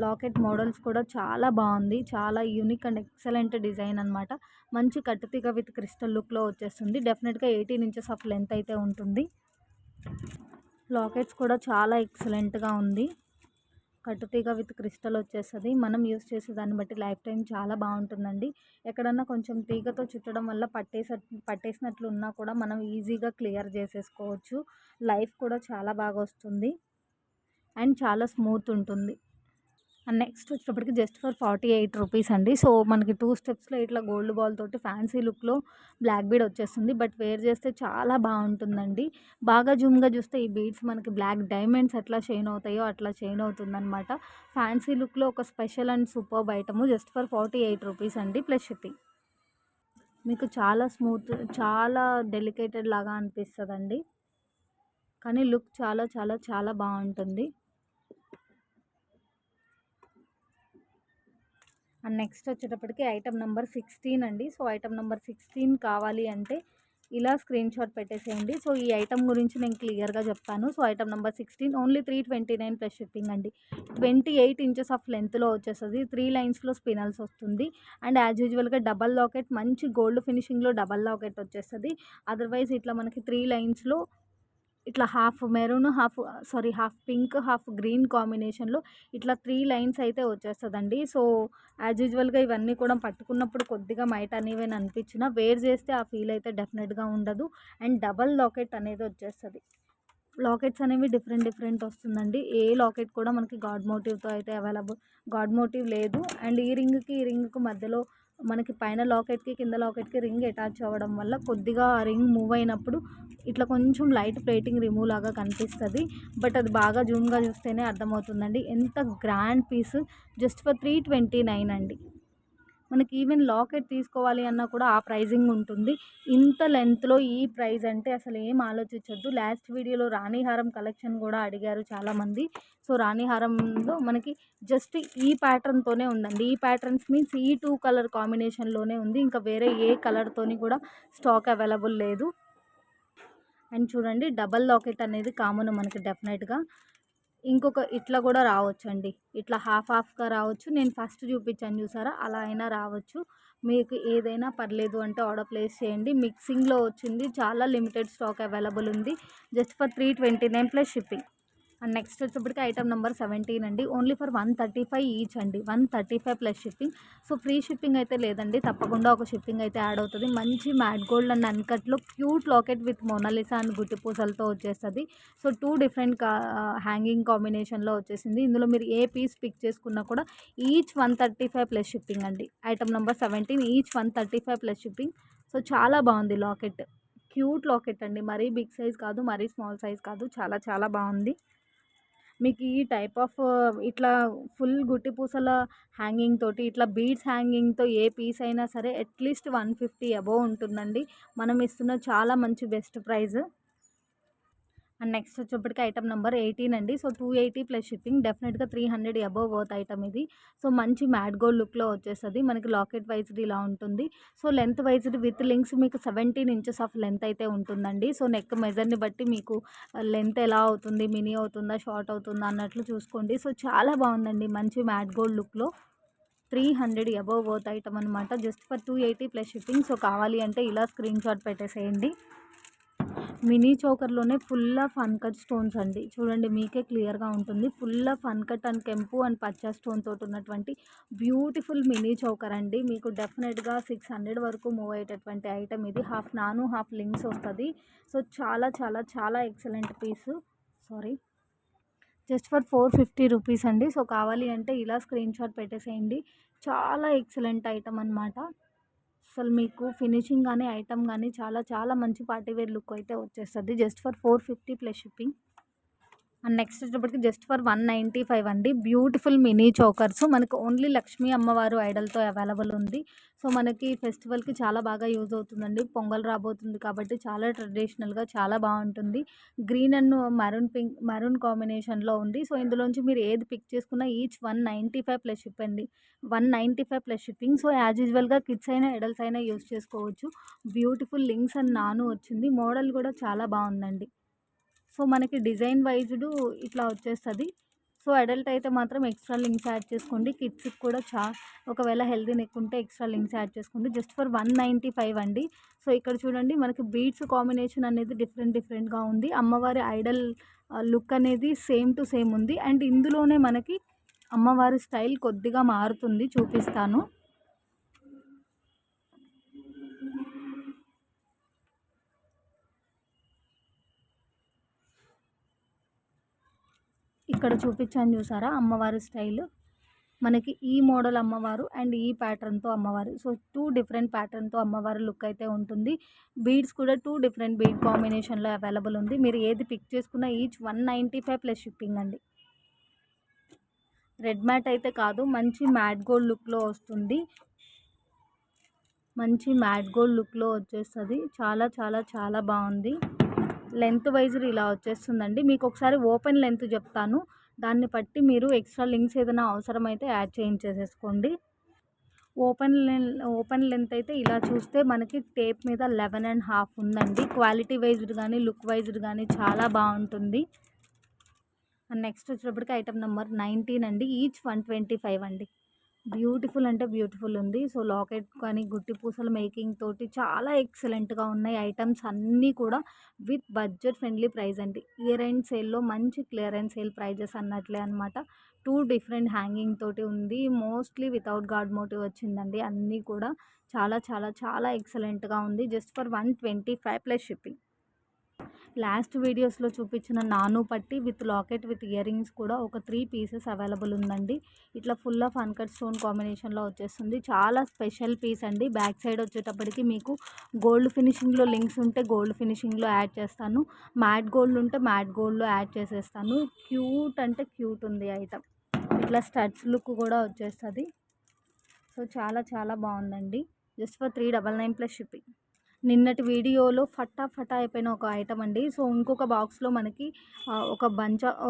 S1: లాకెట్ మోడల్స్ కూడా చాలా బాగుంది. చాలా యూనిక్ అండ్ ఎక్సలెంట్ డిజైన్ అనమాట. మంచి కట్టుతీగ విత్ క్రిస్టల్ లుక్‌లో వచ్చేస్తుంది. డెఫినెట్‌గా 18 ఇంచెస్ ఆఫ్ లెంత్ అయితే ఉంటుంది. లాకెట్స్ కూడా చాలా ఎక్సలెంట్‌గా ఉంది. కట్టుతీగ విత్ క్రిస్టల్ వచ్చేస్తది. మనం యూజ్ చేసే దాన్ని బట్టి లైఫ్ టైం చాలా బాగుంటుందండి. ఎక్కడన్నా కొంచెం తీగతో చుట్టడం వల్ల పట్టేసినట్లు ఉన్నా కూడా మనం ఈజీగా క్లియర్ చేసేసుకోవచ్చు. లైఫ్ కూడా చాలా బాగా వస్తుంది అండ్ చాలా స్మూత్ ఉంటుంది. అండ్ నెక్స్ట్ వచ్చేటప్పటికి జస్ట్ ఫర్ 48 రూపీస్ అండి. సో మనకి 2 స్టెప్స్‌లో ఇట్లా గోల్డ్ బాల్ తోటి ఫ్యాన్సీ లుక్‌లో బ్లాక్ బీడ్ వచ్చేస్తుంది. బట్ వేర్ చేస్తే చాలా బాగుంటుందండి. బాగా జూమ్‌గా చూస్తే ఈ బీడ్స్ మనకి బ్లాక్ డైమండ్స్ ఎట్లా షైన్ అవుతాయో అట్లా షైన్ అవుతుందనమాట. ఫ్యాన్సీ లుక్‌లో ఒక special and superb item just for 48 rupees అండి ప్లస్ షిప్పింగ్. మీకు చాలా స్మూత్, చాలా డెలికేటెడ్ లాగా అనిపిస్తదండి. కానీ లుక్ చాలా చాలా చాలా బాగుంటుంది. అండ్ నెక్స్ట్ వచ్చేటప్పటికి ఐటమ్ నెంబర్ 16 అండి. సో ఐటమ్ నెంబర్ 16 కావాలి అంటే ఇలా స్క్రీన్ షాట్ పెట్టేసేయండి. సో ఈ ఐటమ్ గురించి నేను క్లియర్గా చెప్తాను. So item number 16 only 329 plus shipping అండి. 28 ఇంచెస్ ఆఫ్ లెంత్లో వచ్చేస్తుంది. 3 లైన్స్లో స్పినల్స్ వస్తుంది. అండ్ యాజ్ యూజువల్గా డబల్ లాకెట్, మంచి గోల్డ్ ఫినిషింగ్లో డబల్ లాకెట్ వచ్చేస్తుంది. అదర్వైజ్ ఇట్లా మనకి 3 లైన్స్లో ఇట్లా half maroon, half pink, half green కాంబినేషన్‌లో ఇట్లా 3 లైన్స్ అయితే వచ్చేస్తదండి. సో, యాజ్ యూజువల్‌గా ఇవన్నీ కూడా పట్టుకున్నప్పుడు కొద్దిగా మైట్ అన్‌ఈవెన్ అనిపించినా వేర్ చేస్తే ఆ ఫీల్ అయితే డెఫినెట్‌గా ఉండదు. అండ్ డబల్ లాకెట్ అనేది వచ్చేస్తది. లాకెట్స్ అనేవి డిఫరెంట్ వస్తుందండి. ఏ లాకెట్ కూడా మనకి గాడ్ మోటివ్‌తో అయితే గాడ్ మోటివ్ లేదు. అండ్ ఈ రింగ్‌కి మధ్యలో మనకి పైన లాకెట్‌కి, కింద లాకెట్‌కి రింగ్ అటాచ్ అవ్వడం వల్ల కొద్దిగా ఆ రింగ్ మూవ్ అయినప్పుడు ఇట్లా కొంచెం లైట్ ప్లేటింగ్ రిమూవ్ లాగా కనిపిస్తది. బట్ అది బాగా జూమ్‌గా చూస్తేనే అర్థమవుతుందండి. ఎంత గ్రాండ్ పీస్ జస్ట్ ఫర్ 329 అండి. మనకి ఈవెన్ లాకెట్ తీసుకోవాలి అన్నా కూడా ఆ ప్రైజింగ్ ఉంటుంది. ఇంత లెంత్‌లో ఈ ప్రైజ్ అంటే అసలు ఏం ఆలోచించొద్దు. లాస్ట్ వీడియోలో రాణి హారం కలెక్షన్ కూడా అడిగారు చాలామంది. సో, రాణి హారంలో మనకి జస్ట్ ఈ ప్యాటర్న్‌తోనే ఉందండి. ఈ ప్యాటర్న్స్ మీన్స్ ఈ 2 కలర్ కాంబినేషన్‌లోనే ఉంది. ఇంకా వేరే ఏ కలర్‌తోని కూడా స్టాక్ అవైలబుల్ లేదు. అండ్ చూడండి డబల్ లాకెట్ అనేది కామన్ మనకి డెఫినెట్‌గా. ఇంకొక ఇట్లా కూడా రావచ్చండి. ఇట్లా హాఫ్‌గా రావచ్చు. నేను ఫస్ట్ చూపించాను చూసారా? అలా అయినా రావచ్చు. మీకు ఏదైనా పర్లేదు అంటే ఆర్డర్ ప్లేస్ చేయండి. మిక్సింగ్‌లో వచ్చింది. చాలా లిమిటెడ్ స్టాక్ అవైలబుల్ ఉంది. Just for 329 plus shipping. And next వచ్చేప్పటికి ఐటమ్ నెంబర్ 17 అండి. ఓన్లీ ఫర్ 135 ఈచ్ అండి. 135 plus shipping. So free shipping అయితే లేదండి. తప్పకుండా ఒక షిప్పింగ్ అయితే యాడ్ అవుతుంది. మంచి మ్యాట్ గోల్డ్ అండ్ అన్‌కట్‌లో cute locket with Mona Lisa and గుట్టి పూసలతో వచ్చేస్తది. సో 2 డిఫరెంట్ హ్యాంగింగ్ కాంబినేషన్‌లో వచ్చేసింది. ఇందులో మీరు ఏ పీస్ పిక్ చేసుకున్నా కూడా ఈచ్ 135 ప్లస్ షిప్పింగ్ అండి. Item number 17 each 135 plus shipping. So చాలా బాగుంది లాకెట్. క్యూట్ లాకెట్ అండి. మరీ బిగ్ సైజ్ కాదు, మరీ స్మాల్ సైజ్ కాదు. చాలా చాలా బాగుంది. మీకు ఈ టైప్ ఆఫ్ ఇట్లా ఫుల్ గుట్టి పూసల హ్యాంగింగ్ తోటి ఇట్లా బీడ్స్ హ్యాంగింగ్‌తో ఏ పీస్ అయినా సరే అట్‌లీస్ట్ 150 అబోవ్ ఉంటుందండి. మనం ఇస్తున్న చాలా మంచి బెస్ట్ ప్రైస్. అండ్ నెక్స్ట్ వచ్చేప్పటికి ఐటమ్ నెంబర్ 18 అండి. So 280 plus shipping. డెఫినెట్‌గా 300 అబోవ్ వర్త్ ఐటమ్ ఇది. సో మంచి మ్యాట్ గోల్డ్ లుక్‌లో వచ్చేస్తది. మనకి లాకెట్ వైజ్‌ది ఇలా ఉంటుంది. సో లెంత్ వైజ్‌ది విత్ లింక్స్ మీకు 17 ఇంచెస్ ఆఫ్ లెంత్ అయితే ఉంటుందండి. సో నెక్ మెజర్‌ని బట్టి మీకు లెంత్ ఎలా అవుతుంది, మినీ అవుతుందా, షార్ట్ అవుతుందా అన్నట్లు చూసుకోండి. సో చాలా బాగుందండి. మంచి మ్యాట్ గోల్డ్ లుక్‌లో 300 అబోవ్ వర్త్ ఐటమ్ అనమాట. Just for 280 plus shipping. So కావాలి అంటే ఇలా స్క్రీన్ షాట్ పెట్టేసేయండి. మినీ చోకర్‌లోనే ఫుల్ ఆఫ్ అన్‌కట్ స్టోన్స్ అండి. చూడండి మీకే క్లియర్‌గా ఉంటుంది. ఫుల్ ఆఫ్ అన్‌కట్ అండ్ కెంపు అండ్ పచ్చ స్టోన్ తోటి ఉన్నటువంటి బ్యూటిఫుల్ మినీ చోకర్ అండి. మీకు డెఫినెట్‌గా 600 వరకు మూవ్ అయ్యేటటువంటి ఐటమ్ ఇది. హాఫ్ నాను, హాఫ్ లింక్స్ వస్తది. సో చాలా చాలా చాలా excellent piece. Sorry. Just for 450 rupees అండి. సో కావాలి అంటే ఇలా స్క్రీన్ షాట్ పెట్టేసేయండి. చాలా ఎక్సలెంట్ ఐటమ్ అనమాట. అసలు మీకు ఫినిషింగ్ గానీ, ఐటమ్ గానీ చాలా చాలా మంచి పార్టీ వేర్ లుక్ అయితే వచ్చేస్తది. Just for 450 plus shipping. And next వచ్చేటప్పటికి జస్ట్ ఫర్ 195 అండి. బ్యూటిఫుల్ మినీ చోకర్స్ మనకు ఓన్లీ లక్ష్మీ అమ్మవారు ఐడల్‌తో అవైలబుల్ ఉంది. సో మనకి ఫెస్టివల్‌కి చాలా బాగా యూజ్ అవుతుందండి. పొంగల్ రాబోతుంది కాబట్టి చాలా ట్రెడిషనల్‌గా చాలా బాగుంటుంది. గ్రీన్ అండ్ మెరూన్ కాంబినేషన్‌లో ఉంది. సో ఇందులోంచి మీరు ఏది పిక్ చేసుకున్నా ఈచ్ 195 ప్లస్ షిప్ అండి. 195 ప్లస్ షిప్పింగ్. సో యాజ్ యూజువల్‌గా కిడ్స్ అయినా, అడల్ట్స్ అయినా యూజ్ చేసుకోవచ్చు. బ్యూటిఫుల్ లింక్స్ అండ్ నాను వచ్చింది. మోడల్ కూడా చాలా బాగుందండి. సో మనకి డిజైన్ వైజ్‌డు ఇట్లా వచ్చేస్తది. సో అడల్ట్ అయితే మాత్రం ఎక్స్ట్రా లింక్స్ యాడ్ చేసుకోండి. కిడ్స్‌కి కూడా ఒకవేళ హెల్తీ నెక్ ఉంటే ఎక్స్ట్రా లింక్స్ యాడ్ చేసుకోండి. జస్ట్ ఫర్ 195 అండి. సో ఇక్కడ చూడండి మనకి బీడ్స్ కాంబినేషన్ అనేది డిఫరెంట్‌గా ఉంది. అమ్మవారి ఐడల్ లుక్ అనేది సేమ్ టు సేమ్ ఉంది. అండ్ ఇందులోనే మనకి అమ్మవారి స్టైల్ కొద్దిగా మారుతుంది, చూపిస్తాను. ఇక్కడ చూపించాను చూసారా అమ్మవారి స్టైల్. మనకి ఈ మోడల్ అమ్మవారు అండ్ ఈ ప్యాటర్న్తో అమ్మవారు. సో 2 డిఫరెంట్ ప్యాటర్న్తో అమ్మవారి లుక్ అయితే ఉంటుంది. బీడ్స్ కూడా 2 డిఫరెంట్ బీడ్ కాంబినేషన్లో అవైలబుల్ ఉంది. మీరు ఏది పిక్ చేసుకున్నా ఈచ్ 195 ప్లస్ షిప్పింగ్ అండి. రెడ్ మ్యాట్ అయితే కాదు, మంచి మ్యాట్ గోల్డ్ లుక్లో వస్తుంది. మంచి మ్యాట్ గోల్డ్ లుక్లో వచ్చేస్తుంది. చాలా చాలా చాలా బాగుంది. లెంత్ వైజ్ ఇలా వచ్చేస్తుందండి. మీకు ఒకసారి ఓపెన్ లెంత్ చెప్తాను, దాన్ని బట్టి మీరు ఎక్స్ట్రా లింక్స్ ఏదైనా అవసరమైతే యాడ్ చేయించేసేసుకోండి. ఓపెన్ లెంత్ అయితే ఇలా చూస్తే మనకి టేప్ మీద 11.5 ఉందండి. క్వాలిటీ వైజ్డ్ కానీ లుక్ వైజ్డ్ కానీ చాలా బాగుంటుంది. నెక్స్ట్ వచ్చేటప్పటికి ఐటమ్ నెంబర్ 19 అండి. ఈచ్ 125 అండి. బ్యూటిఫుల్ అంటే బ్యూటిఫుల్ ఉంది. సో లాకెట్ కానీ గుట్టి పూసల మేకింగ్ తోటి చాలా ఎక్సలెంట్గా ఉన్నాయి ఐటమ్స్ అన్నీ కూడా విత్ బడ్జెట్ ఫ్రెండ్లీ ప్రైస్ అండి. ఇయర్ ఎండ్ సేల్లో మంచి క్లియరెన్స్ సేల్ ప్రైజెస్ అన్నట్లే అనమాట. 2 డిఫరెంట్ హ్యాంగింగ్ తోటి ఉంది. మోస్ట్లీ వితౌట్ గాడ్ మోటివ్ వచ్చిందండి. అన్నీ కూడా చాలా చాలా చాలా ఎక్సలెంట్గా ఉంది. Just for 125 plus shipping. Last వీడియోస్లో చూపించిన నాను పట్టి with locket with ear rings కూడా ఒక 3 పీసెస్ అవైలబుల్ ఉందండి. ఇట్లా ఫుల్ ఆఫ్ అన్కట్ స్టోన్ కాంబినేషన్లో వచ్చేస్తుంది. చాలా స్పెషల్ పీస్ అండి. బ్యాక్ సైడ్ వచ్చేటప్పటికి మీకు గోల్డ్ ఫినిషింగ్లో లింక్స్ ఉంటే గోల్డ్ ఫినిషింగ్లో యాడ్ చేస్తాను, మ్యాట్ గోల్డ్ ఉంటే మ్యాట్ గోల్డ్లో యాడ్ చేసేస్తాను. క్యూట్ అంటే క్యూట్ ఉంది ఐటమ్. ఇట్లా స్టడ్స్ లుక్ కూడా వచ్చేస్తుంది. సో చాలా చాలా బాగుందండి. Just for 399 plus shipping. నిన్నటి వీడియోలో ఫటా అయిపోయిన ఒక ఐటమ్ అండి. సో ఇంకొక బాక్స్లో మనకి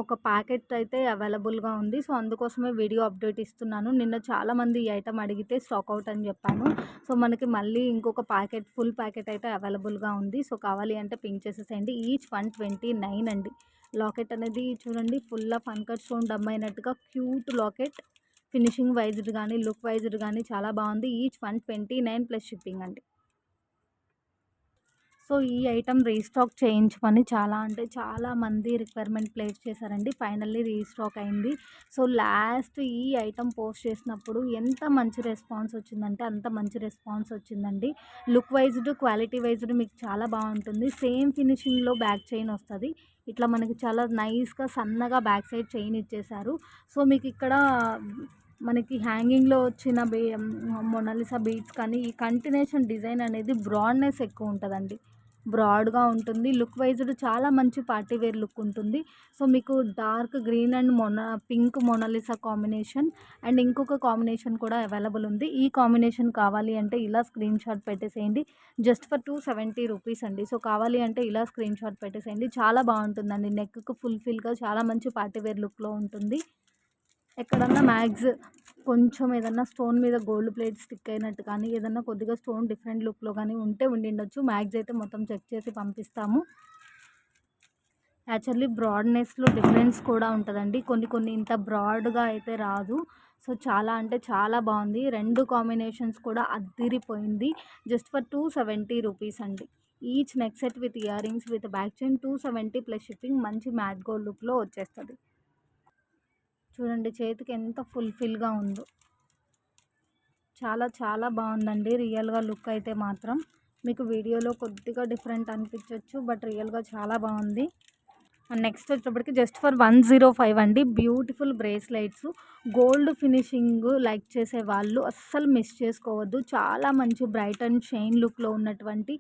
S1: ఒక ప్యాకెట్ అయితే అవైలబుల్గా ఉంది. సో అందుకోసమే వీడియో అప్డేట్ ఇస్తున్నాను. నిన్న చాలామంది ఈ ఐటమ్ అడిగితే స్టాక్ అవుట్ అని చెప్పాను. సో మనకి మళ్ళీ ఇంకొక ఫుల్ ప్యాకెట్ అయితే అవైలబుల్గా ఉంది. సో కావాలి అంటే పింక్ చేసేసేయండి. ఈచ్ 129 అండి. లాకెట్ అనేది చూడండి, ఫుల్ ఆఫ్ అన్కట్ స్టోన్ డమ్ అయినట్టుగా క్యూట్ లాకెట్. ఫినిషింగ్ వైజ్డ్ కానీ లుక్ వైజ్డ్ కానీ చాలా బాగుంది. ఈచ్ 129 ప్లస్ షిప్పింగ్ అండి. సో ఈ ఐటమ్ రీస్టాక్ చేయించమని చాలా అంటే చాలామంది రిక్వైర్మెంట్ ప్లేస్ చేశారండి. ఫైనల్లీ రీస్టాక్ అయింది. సో లాస్ట్ ఈ ఐటమ్ పోస్ట్ చేసినప్పుడు ఎంత మంచి రెస్పాన్స్ వచ్చిందంటే అంత మంచి రెస్పాన్స్ వచ్చిందండి. లుక్ వైజ్డ్ క్వాలిటీ వైజ్డ్ మీకు చాలా బాగుంటుంది. సేమ్ ఫినిషింగ్లో బ్యాక్ చైన్ వస్తుంది. ఇట్లా మనకి చాలా నైస్గా సన్నగా బ్యాక్ సైడ్ చైన్ ఇచ్చేశారు. సో మీకు ఇక్కడ మనకి హ్యాంగింగ్లో వచ్చిన మొనాలిసా బీడ్స్ కానీ ఈ కంటిన్యూషన్ డిజైన్ అనేది బ్రాడ్నెస్ ఎక్కువ ఉంటుందండి. బ్రాడ్గా ఉంటుంది. లుక్ వైజ్డ్ చాలా మంచి పార్టీ వేర్ లుక్ ఉంటుంది. సో మీకు dark green and pink Mona Lisa combination and ఇంకొక కాంబినేషన్ కూడా అవైలబుల్ ఉంది. ఈ కాంబినేషన్ కావాలి అంటే ఇలా స్క్రీన్ షాట్ పెట్టేసేయండి. జస్ట్ ఫర్ 270 రూపీస్ అండి. సో కావాలి అంటే ఇలా స్క్రీన్ షాట్ పెట్టేసేయండి. చాలా బాగుంటుందండి. నెక్కు ఫుల్ఫిల్గా చాలా మంచి పార్టీ వేర్ లుక్లో ఉంటుంది. ఎక్కడన్నా కొంచెం ఏదన్నా స్టోన్ మీద గోల్డ్ ప్లేట్ స్టిక్ అయినట్టు కానీ ఏదన్నా కొద్దిగా స్టోన్ డిఫరెంట్ లుక్లో కానీ ఉండిండొచ్చు. అయితే మొత్తం చెక్ చేసి పంపిస్తాము. యాక్చువల్లీ బ్రాడ్నెస్లో డిఫరెన్స్ కూడా ఉంటుందండి. కొన్ని ఇంత బ్రాడ్గా అయితే రాదు. సో చాలా అంటే చాలా బాగుంది. 2 కాంబినేషన్స్ కూడా అద్దిరిపోయింది. జస్ట్ ఫర్ 270 రూపీస్ అండి. Each neck set with ear rings with back chain 270 plus shipping. మంచి మ్యాట్ గోల్డ్ లుక్లో వచ్చేస్తుంది. చూడండి చేతికి ఎంత ఫుల్ఫిల్గా ఉందో. చాలా చాలా బాగుందండి. రియల్గా లుక్ అయితే మాత్రం మీకు వీడియోలో కొద్దిగా డిఫరెంట్ అనిపించవచ్చు, బట్ రియల్గా చాలా బాగుంది. నెక్స్ట్ వచ్చేటప్పటికి జస్ట్ ఫర్ 105 అండి. Beautiful bracelets, gold finishing like చేసే వాళ్ళు అస్సలు మిస్ చేసుకోవద్దు. చాలా మంచి బ్రైట్ అండ్ షైన్ లుక్లో ఉన్నటువంటి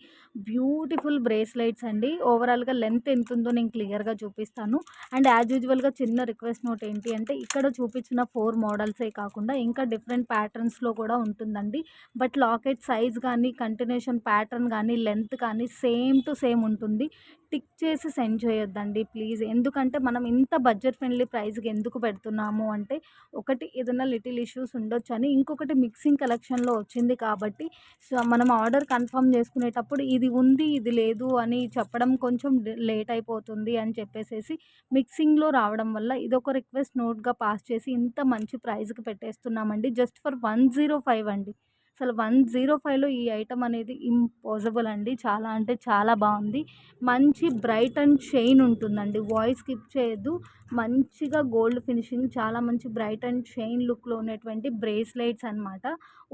S1: బ్యూటిఫుల్ బ్రేస్లెట్స్ అండి. ఓవరాల్గా లెంత్ ఎంత ఉందో నేను క్లియర్గా చూపిస్తాను. అండ్ యాజ్ యూజువల్గా చిన్న రిక్వెస్ట్ నోట్ ఏంటి అంటే ఇక్కడ చూపించిన 4 మోడల్సే కాకుండా ఇంకా డిఫరెంట్ ప్యాటర్న్స్లో కూడా ఉంటుందండి. బట్ లాకెట్ సైజ్ కానీ కంటిన్యూషన్ ప్యాటర్న్ కానీ లెంత్ కానీ సేమ్ టు సేమ్ ఉంటుంది. టిక్ చేసి సెండ్ చేయొద్దండి ప్లీజ్. ఎందుకంటే మనం ఇంత బడ్జెట్ ఫ్రెండ్లీ ప్రైస్కి ఎందుకు పెడుతున్నాము అంటే ఒకటి ఏదైనా లిటిల్ ఇష్యూస్ ఉండొచ్చు అని, ఇంకొకటి మిక్సింగ్ కలెక్షన్లో వచ్చింది కాబట్టి సో మనం ఆర్డర్ కన్ఫర్మ్ చేసుకునేటప్పుడు ఇది ఉంది ఇది లేదు అని చెప్పడం కొంచెం లేట్ అయిపోతుంది అని చెప్పేసి మిక్సింగ్లో రావడం వల్ల ఇదొక రిక్వెస్ట్ నోట్గా పాస్ చేసి ఇంత మంచి ప్రైస్కి పెట్టేస్తున్నామండి. జస్ట్ ఫర్ 105 అండి. అసలు 105లో ఈ ఐటమ్ అనేది ఇంపాసిబుల్ అండి. చాలా అంటే చాలా బాగుంది. మంచి బ్రైట్ అండ్ షైన్ ఉంటుందండి. వాయిస్ స్కిప్ చేయొద్దు. మంచిగా గోల్డ్ ఫినిషింగ్, చాలా మంచి బ్రైట్ అండ్ షైన్ లుక్లో ఉన్నటువంటి బ్రేస్లెట్స్ అనమాట.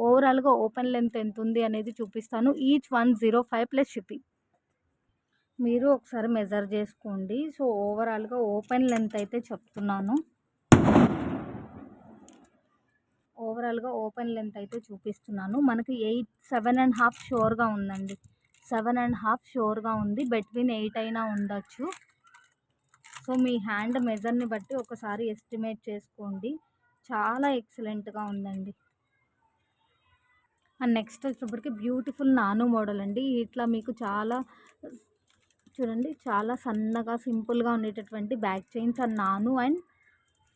S1: ఓవరాల్గా ఓపెన్ లెంత్ ఎంత ఉంది అనేది చూపిస్తాను. Each 105 plus shipping. మీరు ఒకసారి మెజర్ చేసుకోండి. సో ఓవరాల్గా ఓపెన్ లెంత్ అయితే చెప్తున్నాను. ఓవరాల్గా ఓపెన్ లెంత్ అయితే చూపిస్తున్నాను. మనకి 7.5 షూర్గా ఉందండి. 7.5 షూర్గా ఉంది. బిట్వీన్ 8 అయినా ఉండొచ్చు. సో మీ హ్యాండ్ మెజర్ని బట్టి ఒకసారి ఎస్టిమేట్ చేసుకోండి. చాలా ఎక్సలెంట్గా ఉందండి. అండ్ నెక్స్ట్ వచ్చేటప్పటికి బ్యూటిఫుల్ నాను మోడల్ అండి. ఇట్లా మీకు చాలా చూడండి, చాలా సన్నగా సింపుల్గా ఉండేటటువంటి బ్యాక్ చైన్స్ అండ్ నాను అండ్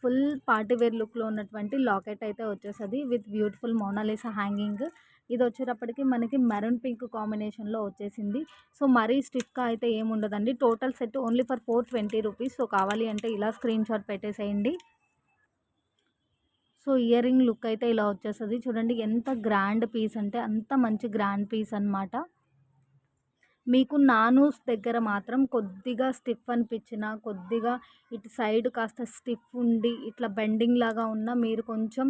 S1: ఫుల్ పార్టీ వేర్ లుక్లో ఉన్నటువంటి లాకెట్ అయితే వచ్చేస్తుంది విత్ బ్యూటిఫుల్ మోనాలిసా హ్యాంగింగ్. ఇది వచ్చేటప్పటికి మనకి మెరూన్ పింక్ కాంబినేషన్లో వచ్చేసింది. సో మరీ స్టిఫ్గా అయితే ఏముండదండి. Total set only for 420 rupees. So కావాలి అంటే ఇలా స్క్రీన్ షాట్ పెట్టేసేయండి. సో ఇయర్ రింగ్ లుక్ అయితే ఇలా వచ్చేస్తుంది. చూడండి ఎంత గ్రాండ్ పీస్ అంటే అంత మంచి గ్రాండ్ పీస్ అనమాట. మీకు నానూస్ దగ్గర మాత్రం కొద్దిగా స్టిఫ్ అనిపించిన, కొద్దిగా ఇటు సైడ్ కాస్త స్టిఫ్ ఉండి ఇట్లా బెండింగ్ లాగా ఉన్న మీరు కొంచెం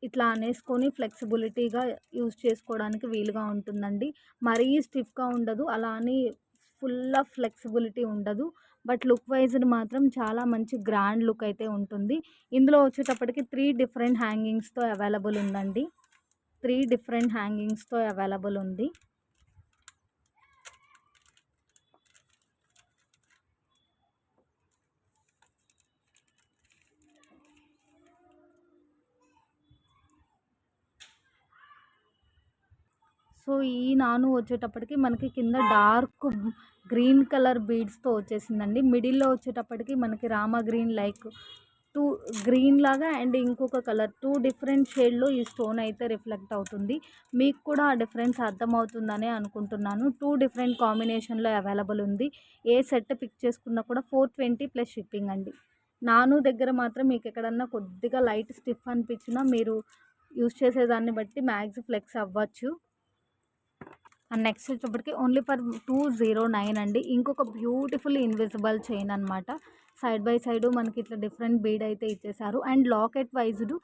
S1: ఇట్లా అనేసుకొని ఫ్లెక్సిబిలిటీగా యూజ్ చేసుకోవడానికి వీలుగా ఉంటుందండి. మరీ స్టిఫ్గా ఉండదు, అలా అని ఫుల్ ఆఫ్ ఫ్లెక్సిబిలిటీ ఉండదు. బట్ లుక్ వైజ్ని మాత్రం చాలా మంచి గ్రాండ్ లుక్ అయితే ఉంటుంది. ఇందులో వచ్చేటప్పటికి 3 డిఫరెంట్ హ్యాంగింగ్స్తో అవైలబుల్ ఉందండి. 3 డిఫరెంట్ హ్యాంగింగ్స్తో అవైలబుల్ ఉంది. సో ఈ నాను వచ్చేటప్పటికి మనకి కింద డార్క్ గ్రీన్ కలర్ బీడ్స్తో వచ్చేసిందండి. మిడిల్లో వచ్చేటప్పటికి మనకి రామా గ్రీన్ లైక్ 2 గ్రీన్ లాగా అండ్ ఇంకొక కలర్ 2 డిఫరెంట్ షేడ్లో ఈ స్టోన్ అయితే రిఫ్లెక్ట్ అవుతుంది. మీకు కూడా ఆ డిఫరెన్స్ అర్థమవుతుందని అనుకుంటున్నాను. 2 డిఫరెంట్ కాంబినేషన్లో అవైలబుల్ ఉంది. ఏ సెట్ పిక్ చేసుకున్నా కూడా 420 ప్లస్ షిప్పింగ్ అండి. నాను దగ్గర మాత్రం మీకు ఎక్కడన్నా కొద్దిగా లైట్ స్టిఫ్ అనిపించినా మీరు యూజ్ చేసేదాన్ని బట్టి మ్యాక్స్ ఫ్లెక్స్ అవ్వచ్చు. అండ్ నెక్స్ట్ వచ్చేటప్పటికి ఓన్లీ ఫర్ 209 అండి. ఇంకొక బ్యూటిఫుల్ ఇన్విజిబుల్ చైన్ అనమాట. సైడ్ బై సైడ్ మనకి ఇట్లా డిఫరెంట్ బీడ్ అయితే ఇచ్చేసారు. And locket wise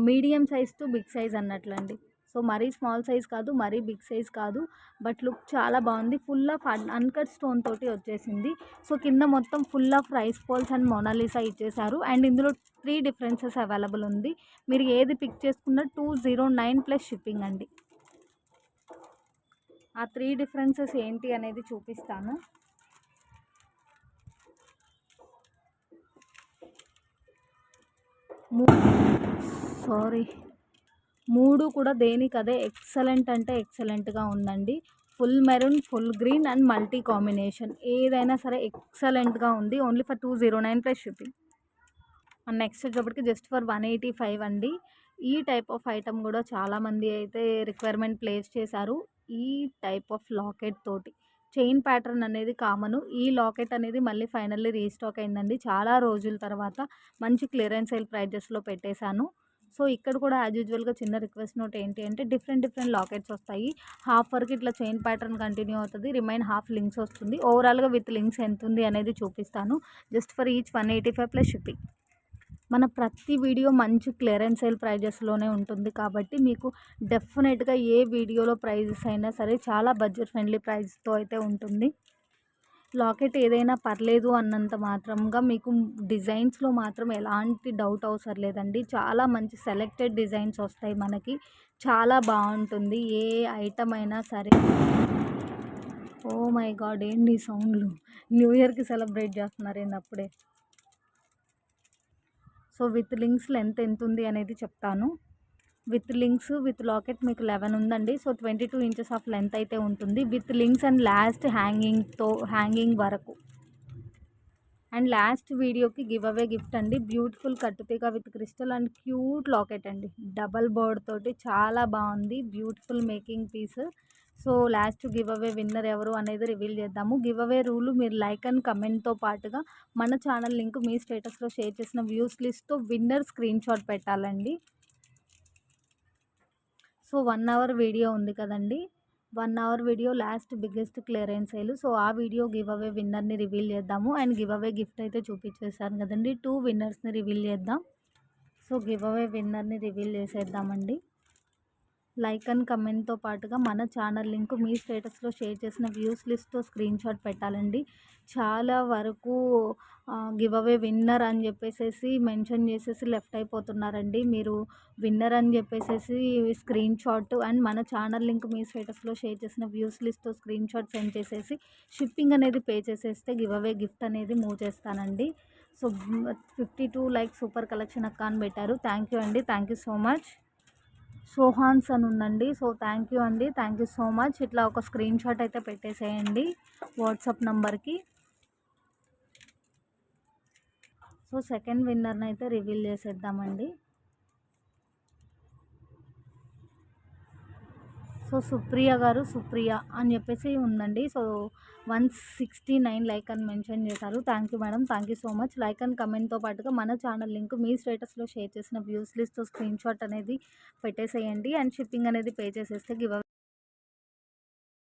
S1: medium size to big size అన్నట్లండి. సో మరీ స్మాల్ సైజ్ కాదు, మరీ బిగ్ సైజ్ కాదు. బట్ లుక్ చాలా బాగుంది. ఫుల్ ఆఫ్ అన్కట్ స్టోన్ తోటి వచ్చేసింది. సో కింద మొత్తం full of rice poles and Mona Lisa ఇచ్చేసారు. అండ్ ఇందులో 3 డిఫరెన్సెస్ అవైలబుల్ ఉంది. మీరు ఏది పిక్ చేసుకున్నా 209 ప్లస్ షిప్పింగ్ అండి. ఆ 3 డిఫరెన్సెస్ ఏంటి అనేది చూపిస్తాను. మూడు కూడా దేనికదే ఎక్సలెంట్ అంటే ఎక్సలెంట్గా ఉందండి. Full maroon, full green and multi combination ఏదైనా సరే ఎక్సలెంట్గా ఉంది. Only for 209 plus shipping. And next వచ్చేటప్పటికి జస్ట్ ఫర్ 185 అండి. ఈ టైప్ ఆఫ్ ఐటమ్ కూడా చాలామంది అయితే రిక్వైర్మెంట్ ప్లేస్ చేశారు. ఈ టైప్ ఆఫ్ లాకెట్ తోటి చైన్ ప్యాటర్న్ అనేది కామను. ఈ లాకెట్ అనేది మళ్ళీ ఫైనల్లీ రీస్టాక్ అయిందండి. చాలా రోజుల తర్వాత మంచి క్లియరెన్స్ సేల్ ప్రైజెస్లో పెట్టేశాను. సో ఇక్కడ కూడా యాజ్ యూజువల్గా చిన్న రిక్వెస్ట్ నోట్ ఏంటి అంటే డిఫరెంట్ లాకెట్స్ వస్తాయి. హాఫ్ వరకు ఇట్లా చైన్ ప్యాటర్న్ కంటిన్యూ అవుతుంది, రిమైన్ హాఫ్ లింక్స్ వస్తుంది. ఓవరాల్గా విత్ లింక్స్ ఎంత ఉంది అనేది చూపిస్తాను. Just for each 185 plus shipping. మన ప్రతి వీడియో మంచి క్లియరెన్స్ సేల్ ప్రైజెస్లోనే ఉంటుంది కాబట్టి మీకు డెఫినెట్గా ఏ వీడియోలో ప్రైజెస్ అయినా సరే చాలా బడ్జెట్ ఫ్రెండ్లీ ప్రైస్తో అయితే ఉంటుంది. లాకెట్ ఏదైనా పర్లేదు అన్నంత మాత్రంగా మీకు డిజైన్స్లో మాత్రం ఎలాంటి డౌట్ అవసరం లేదండి. చాలా మంచి సెలెక్టెడ్ డిజైన్స్ వస్తాయి మనకి. చాలా బాగుంటుంది ఏ ఐటమ్ అయినా సరే. ఓ మై గాడ్, ఏంటి సౌండ్లు! న్యూ ఇయర్కి సెలబ్రేట్ చేస్తున్నారు ఏంటి అప్పుడే. సో విత్ లింక్స్ లెంత్ ఎంత ఉంది అనేది చెప్తాను. విత్ లింక్స్ విత్ లాకెట్ మీకు 11 ఉందండి. సో 22 ఇంచెస్ ఆఫ్ లెంత్ అయితే ఉంటుంది with links and last hanging వరకు. అండ్ లాస్ట్ వీడియోకి గివ్ అవే గిఫ్ట్ అండి. బ్యూటిఫుల్ కట్టుతీగ with crystal and cute locket అండి. డబల్ బోర్డ్ తోటి చాలా బాగుంది. Beautiful making piece. So last give away winner ఎవరు అనేది రివీల్ చేద్దాము. గివ్ అవే రూలు మీరు లైక్ అండ్ కమెంట్తో పాటుగా మన ఛానల్ లింక్ మీ స్టేటస్లో షేర్ చేసిన వ్యూస్ లిస్ట్తో విన్నర్ స్క్రీన్ షాట్ పెట్టాలండి. సో 1 అవర్ వీడియో ఉంది కదండీ! 1 hour video last biggest clearance sale. So ఆ వీడియో గివ్ అవే విన్నర్‌ని రివీల్ చేద్దాము. అండ్ గివ్ అవే గిఫ్ట్ అయితే చూపించేసాను కదండీ! 2 విన్నర్స్‌ని రివీల్ చేద్దాం. సో గివ్ అవే విన్నర్‌ని రివీల్ చేసేద్దామండి. లైక్ అండ్ కమెంట్‌తో పాటుగా మన ఛానల్ లింక్ మీ స్టేటస్‌లో షేర్ చేసిన వ్యూస్ లిస్ట్‌తో స్క్రీన్‌షాట్ పెట్టాలండి. చాలా వరకు గివ్ అవే విన్నర్ అని చెప్పేసేసి మెన్షన్ చేసేసి లెఫ్ట్ అయిపోతున్నారండి. మీరు విన్నర్ అని చెప్పేసేసి స్క్రీన్‌షాట్ అండ్ మన ఛానల్ లింక్ మీ స్టేటస్‌లో షేర్ చేసిన వ్యూస్ లిస్ట్‌తో స్క్రీన్‌షాట్ సెండ్ చేసేసి షిప్పింగ్ అనేది పే చేసేస్తే గివ్ అవే గిఫ్ట్ అనేది మూవ్ చేస్తానండి. సో 52 లైక్ సూపర్ కలెక్షన్ అక్క అని పెట్టారు. థ్యాంక్ యూ అండి. Thank you so much. సోహాన్స్ అని ఉందండి. సో థ్యాంక్ యూ అండి. Thank you so much. ఇట్లా ఒక స్క్రీన్‌షాట్ అయితే పెట్టేసేయండి వాట్సాప్ నంబర్‌కి. సో సెకండ్ విన్నర్‌ని అయితే రివీల్ చేసేద్దామండి. సో సుప్రియ గారు సుప్రియ అని చెప్పేసి ఉందండి. సో 169 లైక్ అని మెన్షన్ చేశారు. Thank you madam. Thank you so much. Like and కమెంట్‌తో పాటుగా మన ఛానల్ లింక్ మీ స్టేటస్‌లో షేర్ చేసిన వ్యూస్ లిస్ట్‌తో స్క్రీన్‌షాట్ అనేది పెట్టేసేయండి. అండ్ షిప్పింగ్ అనేది పే చేసేస్తే గివ్